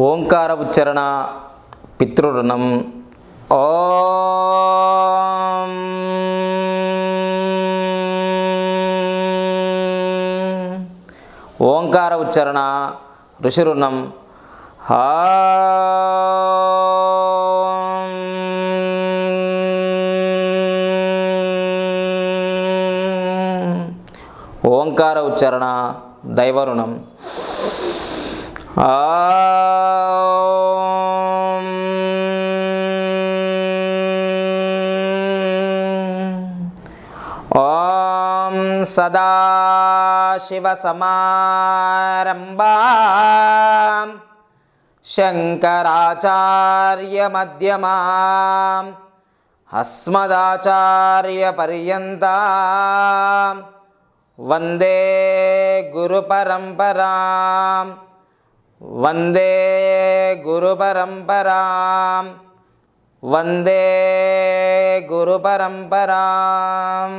ఓంకార ఉచ్చరణ పితృరుణం. ఓం ఓంకార ఉచ్చరణ ఋషిరుణం. ఓంకార ఉచ్చరణ దైవరుణం. ఓం సదాశివసమారంభాం శంకరాచార్యమధ్యమాం అస్మదాచార్యపర్యంతాం వందే గురుపరంపరాం. వందే గురుపరంపరాం. వందే గురుపరంపరాం.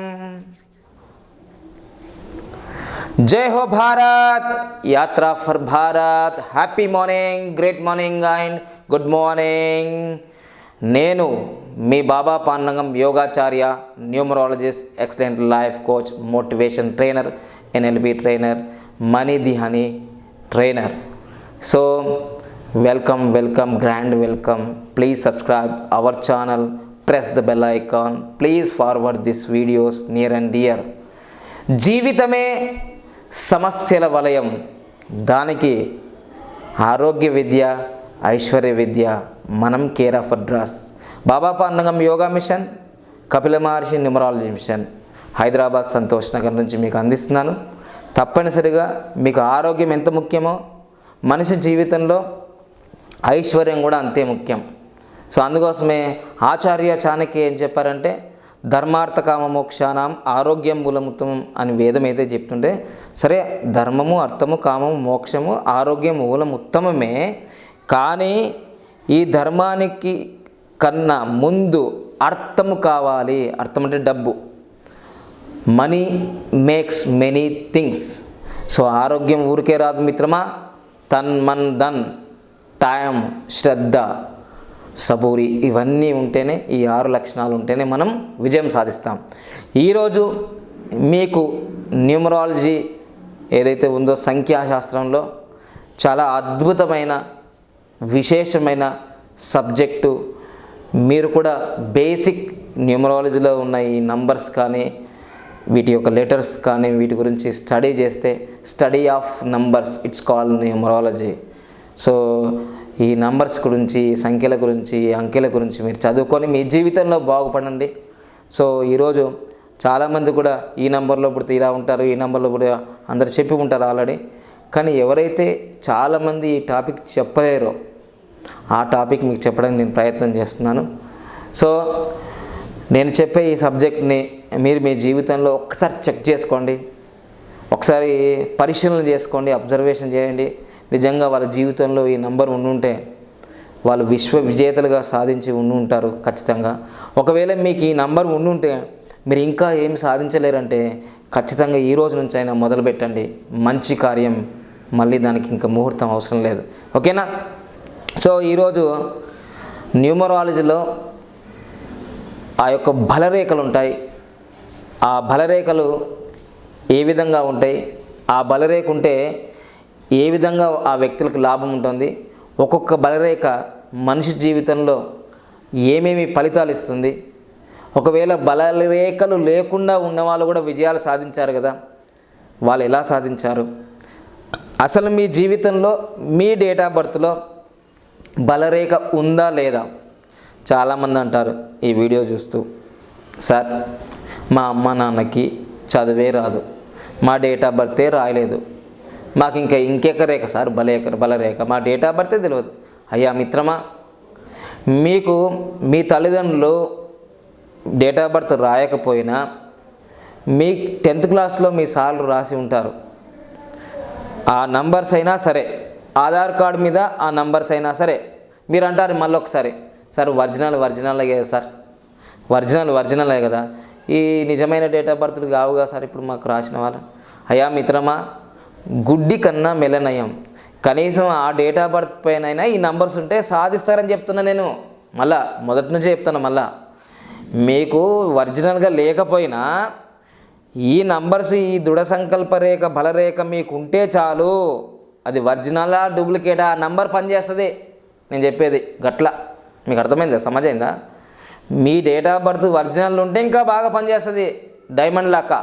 జై హో భారత్, యాత్రా for Bharat. Happy morning, great morning and good morning. నేను మీ బాబా పాండంగం యోగాచార్య, numerologist, excellent life coach, motivation trainer, NLP trainer, money the honey trainer. So welcome, grand welcome. Please subscribe our channel, press the bell icon. Please forward these videos near and dear. జీవితమే సమస్యల వలయం, దానికి ఆరోగ్య విద్య, ఐశ్వర్య విద్య మనం care of address. Baba Pandangam yoga mission, Kapila Maharshi numerology mission, Hyderabad Santosh Nagar నుంచి మీకు అందిస్తున్నాను. తప్పనిసరిగా మీకు ఆరోగ్యం ఎంత ముఖ్యమో మనిషి జీవితంలో ఐశ్వర్యం కూడా అంతే ముఖ్యం. సో అందుకోసమే ఆచార్య చాణక్య ఏం చెప్పారంటే, ధర్మార్థ కామ మోక్షానాం ఆరోగ్యం మూలముత్తమం అని వేదం అయితే చెప్తుంటే, సరే ధర్మము, అర్థము, కామము, మోక్షము, ఆరోగ్యం మూలం ఉత్తమమే. కానీ ఈ ధర్మానికి కన్నా ముందు అర్థము కావాలి. అర్థం అంటే డబ్బు. Money makes many things. So ఆరోగ్యం ఊరికే రాదు మిత్రమా. తన్ మన్ ధన్, టైం, శ్రద్ధ, సబూరి ఇవన్నీ ఉంటేనే, ఈ 6 లక్షణాలు ఉంటేనే మనం విజయం సాధిస్తాం. ఈరోజు మీకు న్యూమరాలజీ ఏదైతే ఉందో సంఖ్యాశాస్త్రంలో చాలా అద్భుతమైన విశేషమైన సబ్జెక్టు. మీరు కూడా బేసిక్ న్యూమరాలజీలో ఉన్న ఈ నంబర్స్ కానీ, వీటి యొక్క లెటర్స్ కానీ, వీటి గురించి స్టడీ చేస్తే, study of numbers, it's called numerology. So ఈ నంబర్స్ గురించి, సంఖ్యల గురించి, అంకెల గురించి మీరు చదువుకొని మీ జీవితంలో బాగుపడండి. సో ఈరోజు చాలామంది కూడా ఈ నెంబర్లో పుడితే ఇలా ఉంటారు, ఈ నెంబర్లో కూడా అందరు చెప్పి ఉంటారు ఆల్రెడీ. కానీ ఎవరైతే చాలామంది ఈ టాపిక్ చెప్పలేరో ఆ టాపిక్ మీకు చెప్పడానికి నేను ప్రయత్నం చేస్తున్నాను. సో నేను చెప్పే ఈ సబ్జెక్ట్ని మీరు మీ జీవితంలో ఒక్కసారి చెక్ చేసుకోండి, ఒకసారి పరిశీలన చేసుకోండి, అబ్జర్వేషన్ చేయండి. నిజంగా వాళ్ళ జీవితంలో ఈ నంబర్ ఉండుంటే వాళ్ళు విశ్వ విజేతలుగా సాధించి ఉంటారు ఖచ్చితంగా. ఒకవేళ మీకు ఈ నంబర్ ఉండుంటే మీరు ఇంకా ఏం సాధించలేరంటే ఖచ్చితంగా ఈ రోజు నుంచి అయినా మొదలు పెట్టండి. మంచి కార్యం, మళ్ళీ దానికి ఇంకా ముహూర్తం అవసరం లేదు. ఓకేనా? సో ఈరోజు న్యూమరాలజీలో ఆ యొక్క బలరేఖలు ఉంటాయి. ఆ బలరేఖలు ఏ విధంగా ఉంటాయి, ఆ బలరేఖ ఉంటే ఏ విధంగా ఆ వ్యక్తులకు లాభం ఉంటుంది, ఒక్కొక్క బలరేఖ మనిషి జీవితంలో ఏమేమి ఫలితాలు ఇస్తుంది, ఒకవేళ బలరేఖలు లేకుండా ఉన్నవాళ్ళు కూడా విజయాలు సాధించారు కదా, వాళ్ళు ఎలా సాధించారు, అసలు మీ జీవితంలో మీ డేట్ ఆఫ్ బర్త్లో బలరేఖ ఉందా లేదా. చాలామంది అంటారు ఈ వీడియో చూస్తూ, సార్ మా అమ్మ నాన్నకి చదివే రాదు, మా డేట్ ఆఫ్ బర్తే రాయలేదు, మాకు ఇంకెక్క రేఖ సార్ బలరేఖ, మా డేట్ ఆఫ్ బర్తే తెలియదు. అయ్యా మిత్రమా, మీకు మీ తల్లిదండ్రులు డేట్ ఆఫ్ బర్త్ రాయకపోయినా మీ 10th క్లాస్లో మీ సార్లు రాసి ఉంటారు. ఆ నంబర్స్ అయినా సరే, ఆధార్ కార్డు మీద ఆ నంబర్స్ అయినా సరే, మీరు అంటారు మళ్ళీ ఒకసారి, సార్ ఒరిజినల్ కదా సార్, ఒరిజినలే కదా, ఈ నిజమైన డేట్ ఆఫ్ బర్త్లు కావుగా సార్ ఇప్పుడు మాకు రాసిన వాళ్ళు. అయ్యా మిత్రమా, గుడ్డి కన్నా మెల్లనయం. కనీసం ఆ డేట్ ఆఫ్ బర్త్ పైన ఈ నంబర్స్ ఉంటే సాధిస్తారని చెప్తున్నా నేను. మళ్ళా మొదటి నుంచే చెప్తున్నా. మళ్ళా మీకు ఒరిజినల్గా లేకపోయినా ఈ నంబర్స్, ఈ దృఢ సంకల్ప రేఖ బలరేఖ మీకు ఉంటే చాలు. అది ఒరిజినలా డూప్లికేటా ఆ నంబర్ పనిచేస్తుంది. నేను చెప్పేది గట్ల మీకు అర్థమైందా, సమజైందా? మీ డేట్ ఆఫ్ బర్త్ ఒరిజినల్ ఉంటే ఇంకా బాగా పనిచేస్తుంది, డైమండ్ లాగా.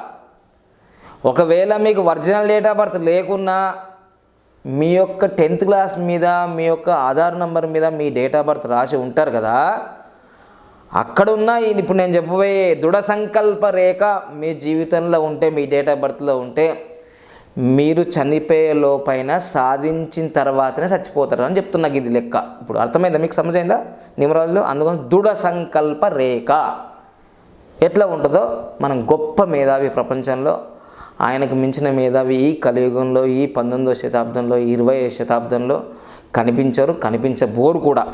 ఒకవేళ మీకు ఒరిజినల్ డేట్ ఆఫ్ బర్త్ లేకున్నా మీ యొక్క 10th క్లాస్ మీద, మీ యొక్క ఆధార్ నంబర్ మీద మీ డేట్ ఆఫ్ బర్త్ రాసి ఉంటారు కదా, అక్కడున్న ఇప్పుడు నేను చెప్పబోయే దృఢ సంకల్ప రేఖ మీ జీవితంలో ఉంటే, మీ డేట్ ఆఫ్ బర్త్లో ఉంటే, మీరు చనిపోయే లోపైన సాధించిన తర్వాతనే చచ్చిపోతారు అని చెప్తున్నా. ఇది లెక్క. ఇప్పుడు అర్థమైందా మీకు, సమజైందా న్యూమరాలజీలో? అందుకని దృఢ సంకల్ప రేఖ ఎట్లా ఉంటుందో, మనం గొప్ప మేధావి ప్రపంచంలో, ఆయనకు మించిన మేధావి ఈ కలియుగంలో, ఈ 19వ శతాబ్దంలో, 20వ శతాబ్దంలో కనిపించరు, కనిపించబోరు కూడా.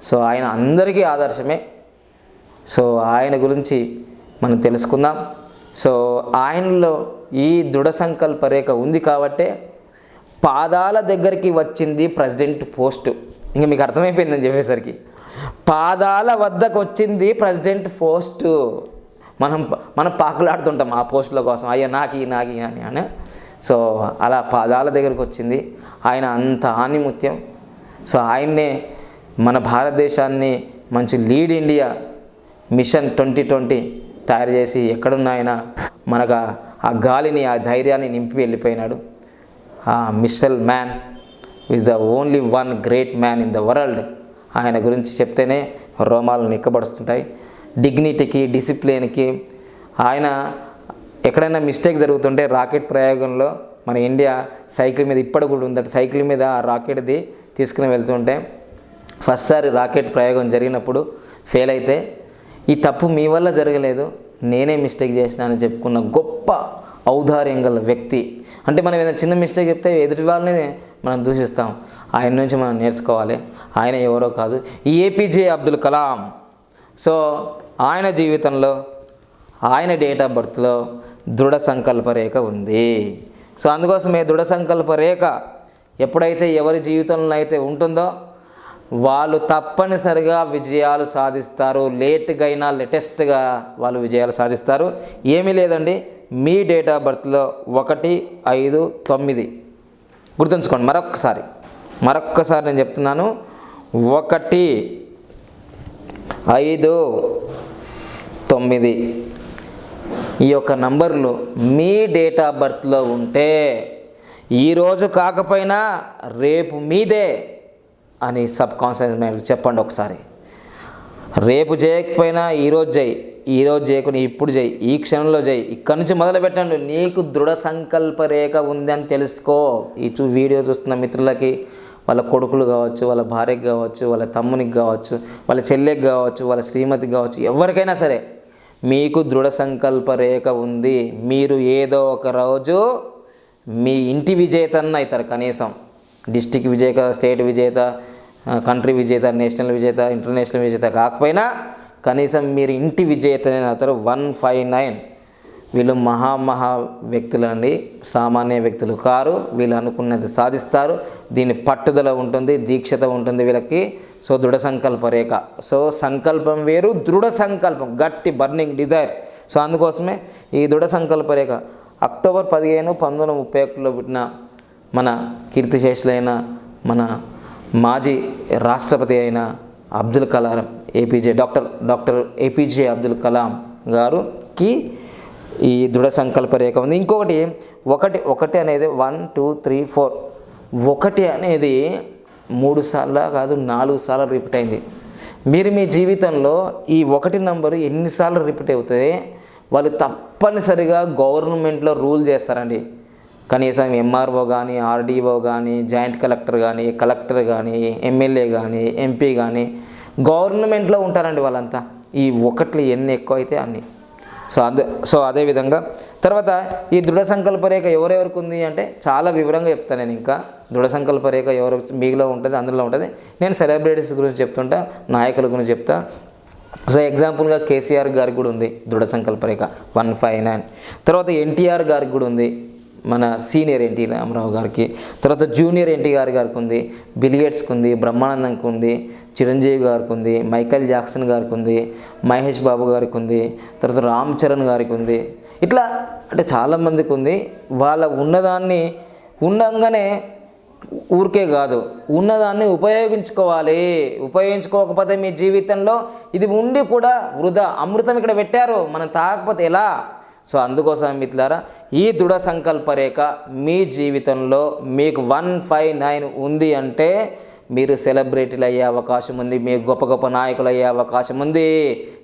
సో ఆయన అందరికీ ఆదర్శమే. సో ఆయన గురించి మనం తెలుసుకుందాం. సో ఆయనలో ఈ దృఢ సంకల్ప రేఖ ఉంది కాబట్టే పాదాల దగ్గరికి వచ్చింది ప్రెసిడెంట్ పోస్టు. ఇంకా మీకు అర్థమైపోయిందని చెప్పేసరికి పాదాల వద్దకు వచ్చింది ప్రెసిడెంట్ పోస్టు. మనం పాకులాడుతుంటాం ఆ పోస్టుల కోసం, అయ్యో నాకి అని. సో అలా పాదాల దగ్గరికి వచ్చింది. ఆయన అంత ఆణిముత్యం. సో ఆయన్నే మన భారతదేశాన్ని మంచి లీడ్ ఇండియా మిషన్ 2020 తయారు చేసి ఎక్కడున్న ఆయన మనకు ఆ గాలిని, ఆ ధైర్యాన్ని నింపి వెళ్ళిపోయినాడు. ఆ missile man is the only one great man in the world. ఆయన గురించి చెప్తేనే రోమాలు నిక్కబడుతుంటాయి. డిగ్నిటీకి, డిసిప్లిన్కి. ఆయన ఎక్కడైనా మిస్టేక్ జరుగుతుంటే రాకెట్ ప్రయోగంలో మన ఇండియా సైకిల్ మీద ఇప్పటి కూడా ఉందట, సైకిల్ మీద ఆ రాకెట్ది తీసుకుని వెళ్తుంటే ఫస్ట్ సారి రాకెట్ ప్రయోగం జరిగినప్పుడు ఫెయిల్ అయితే, ఈ తప్పు మీ వల్ల జరగలేదు, నేనే మిస్టేక్ చేసినానని చెప్పుకున్న గొప్ప ఔదార్యం గల వ్యక్తి. అంటే మనం ఏదైనా చిన్న మిస్టేక్ చెప్తే ఎదుటి వాళ్ళని మనం దూషిస్తాం. ఆయన నుంచి మనం నేర్చుకోవాలి. ఆయన ఎవరో కాదు, ఏపీజే అబ్దుల్ కలాం. సో ఆయన జీవితంలో, ఆయన డేట్ ఆఫ్ బర్త్లో దృఢ సంకల్ప రేఖ ఉంది. సో అందుకోసమే దృఢ సంకల్ప రేఖ ఎప్పుడైతే ఎవరి జీవితంలో అయితే ఉంటుందో వాళ్ళు తప్పనిసరిగా విజయాలు సాధిస్తారు. లేట్గా అయినా లేటెస్ట్గా వాళ్ళు విజయాలు సాధిస్తారు. ఏమీ లేదండి, మీ డేట్ ఆఫ్ బర్త్లో 1, 5, 9 గుర్తుంచుకోండి. మరొక్కసారి నేను చెప్తున్నాను. 1, 5, 9 ఈ యొక్క నంబర్లు మీ డేట్ ఆఫ్ బర్త్లో ఉంటే ఈరోజు కాకపోయినా రేపు మీదే అని సబ్ కాన్షియస్ మైండ్ చెప్పండి ఒకసారి. రేపు చేయకపోయినా ఈరోజు చేయి, ఈరోజు చేయకుండా ఇప్పుడు చేయి, ఈ క్షణంలో చేయి. ఇక్కడి నుంచి మొదలు పెట్టండి. నీకు దృఢ సంకల్ప రేఖ ఉందని తెలుసుకో. ఈ వీడియో చూస్తున్న మిత్రులకి, వాళ్ళ కొడుకులు కావచ్చు, వాళ్ళ భార్యకి కావచ్చు, వాళ్ళ తమ్మునికి కావచ్చు, వాళ్ళ చెల్లెకి కావచ్చు, వాళ్ళ శ్రీమతికి కావచ్చు, ఎవరికైనా సరే మీకు దృఢ సంకల్ప రేఖ ఉంది. మీరు ఏదో ఒక రోజు మీ ఇంటి విజేతన్న అవుతారు. కనీసం డిస్టిక్ విజేత, స్టేట్ విజేత, కంట్రీ విజేత, నేషనల్ విజేత, ఇంటర్నేషనల్ విజేత కాకపోయినా కనీసం మీరు ఇంటి విజేతనే అవుతారు. 159 వీళ్ళు మహా వ్యక్తులు అండి, సామాన్య వ్యక్తులు కారు. వీళ్ళు అనుకున్నది సాధిస్తారు. దీని పట్టుదల ఉంటుంది, దీక్షత ఉంటుంది వీళ్ళకి. సో దృఢ సంకల్ప రేఖ. సో సంకల్పం వేరు, దృఢ సంకల్పం, గట్టి బర్నింగ్ డిజైర్. సో అందుకోసమే ఈ దృఢ సంకల్ప రేఖ అక్టోబర్ 15, 1931లో పుట్టిన మన కీర్తిశేషులైన మన మాజీ రాష్ట్రపతి అయిన అబ్దుల్ కలాం, డాక్టర్ ఏపీజే అబ్దుల్ కలాం గారుకి ఈ దృఢ సంకల్ప రేఖ ఉంది. ఇంకొకటి ఒకటి అనేది 1, 2, 3, 4 ఒకటి అనేది 3 సార్లు కాదు 4 సార్లు రిపీట్ అయింది. మీరు మీ జీవితంలో ఈ 1 నంబరు ఎన్నిసార్లు రిపీట్ అవుతుంది, వాళ్ళు తప్పనిసరిగా గవర్నమెంట్లో రూల్ చేస్తారండి. కనీసం ఎంఆర్ఓ కానీ, ఆర్డీఓ కానీ, జాయింట్ కలెక్టర్ కానీ, ఎమ్మెల్యే కానీ, ఎంపీ కానీ గవర్నమెంట్లో ఉంటారండి వాళ్ళంతా. ఈ 1లు ఎన్ని ఎక్కువ అయితే అన్ని. సో అదేవిధంగా తర్వాత ఈ దృఢ సంకల్ప రేఖ ఎవరెవరికి ఉంది అంటే చాలా వివరంగా చెప్తాను నేను. ఇంకా దృఢ సంకల్ప రేఖ ఎవరు మీలో ఉంటుంది, అందులో ఉంటుంది. నేను సెలబ్రిటీస్ గురించి చెప్తుంటా, నాయకుల గురించి చెప్తా. సో ఎగ్జాంపుల్గా కేసీఆర్ గారికి కూడా ఉంది దృఢ సంకల్ప రేఖ 159. తర్వాత ఎన్టీఆర్ గారికి కూడా ఉంది, మన సీనియర్ ఎన్టీ రామారావు గారికి. తర్వాత జూనియర్ ఎన్టీఆర్ గారికి ఉంది, బిలిగేట్స్కి ఉంది, బ్రహ్మానందంకి ఉంది, చిరంజీవి గారికి ఉంది, మైకేల్ జాక్సన్ గారికి ఉంది, మహేష్ బాబు గారికి ఉంది, తర్వాత రామ్ చరణ్ గారికి ఉంది. ఇట్లా అంటే చాలామందికి ఉంది. వాళ్ళ ఉన్నదాన్ని ఉండంగానే ఊరికే కాదు, ఉన్నదాన్ని ఉపయోగించుకోకపోతే మీ జీవితంలో ఇది ఉండి కూడా వృధా. అమృతం ఇక్కడ పెట్టారు, మనం తాగకపోతే ఎలా? సో అందుకోసం మిత్రులారా, ఈ దృఢ సంకల్ప రేఖ మీ జీవితంలో మీకు 159 ఉంది అంటే మీరు సెలబ్రిటీలు అయ్యే అవకాశం ఉంది, మీకు గొప్ప గొప్ప నాయకులు అయ్యే అవకాశం ఉంది.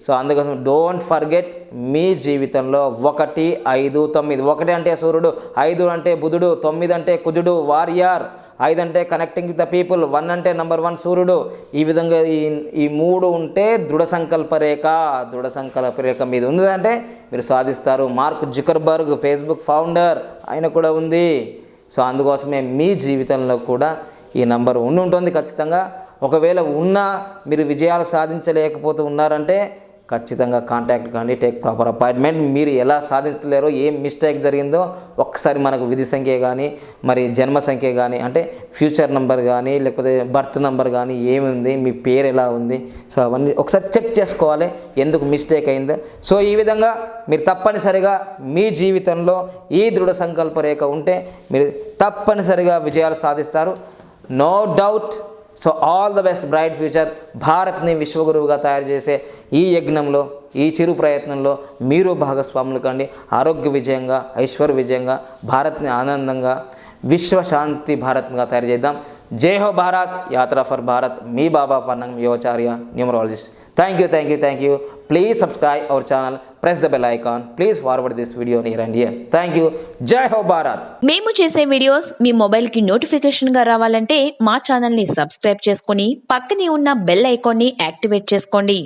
సో అందుకోసం డోంట్ ఫర్గెట్, మీ జీవితంలో 1, 5, 9. 1 అంటే సూర్యుడు, 5 అంటే బుధుడు, 9 అంటే కుజుడు వారియర్, 5 అంటే కనెక్టింగ్ విత్ ద పీపుల్, 1 అంటే నెంబర్ 1 సూర్యుడు. ఈ విధంగా ఈ 3 ఉంటే దృఢ సంకల్ప రేఖ మీద ఉన్నదంటే మీరు సాధిస్తారు. మార్క్ జుకర్బర్గ్ ఫేస్బుక్ ఫౌండర్, ఆయన కూడా ఉంది. సో అందుకోసమే మీ జీవితంలో కూడా ఈ నంబర్ ఉంటుంది ఖచ్చితంగా. ఒకవేళ ఉన్నా మీరు విజయాలు సాధించలేకపోతూ ఉన్నారంటే ఖచ్చితంగా కాంటాక్ట్ కానీ, టేక్ ప్రాపర్ అపాయింట్మెంట్. మీరు ఎలా సాధించలేరో, ఏం మిస్టేక్ జరిగిందో ఒక్కసారి మనకు విధి సంఖ్య కానీ, మరి జన్మ సంఖ్య కానీ, అంటే ఫ్యూచర్ నెంబర్ కానీ, లేకపోతే బర్త్ నెంబర్ కానీ ఏముంది, మీ పేరు ఎలా ఉంది, సో అవన్నీ ఒకసారి చెక్ చేసుకోవాలి ఎందుకు మిస్టేక్ అయిందో. సో ఈ విధంగా మీరు తప్పనిసరిగా మీ జీవితంలో ఈ దృఢ సంకల్ప రేఖ ఉంటే మీరు తప్పనిసరిగా విజయాలు సాధిస్తారు, no doubt. So all the best, bright future. భారత్ని విశ్వగురువుగా తయారు చేసే ఈ యజ్ఞంలో, ఈ చిరు ప్రయత్నంలో మీరు భాగస్వాములు కండి. ఆరోగ్య విజయంగా, ఐశ్వర్య విజయంగా, భారత్ని ఆనందంగా, విశ్వశాంతి భారత్గా తయారు చేద్దాం. జై హో భారత్, యాత్ర ఫర్ భారత్. మీ బాబా పన్నంగం యోగాచార్య, numerologist. Thank you. Please subscribe our channel. Press the bell icon. Please forward this video near and here. Thank you. Jai Ho Bharat. మేము చేసే వీడియోస్ మీ మొబైల్ కి నోటిఫికేషన్ గా రావాలంటే మా ఛానల్ ని సబ్స్క్రైబ్ చేసుకొని పక్కనే ఉన్న బెల్ ఐకాన్ ని యాక్టివేట్ చేసుకోండి.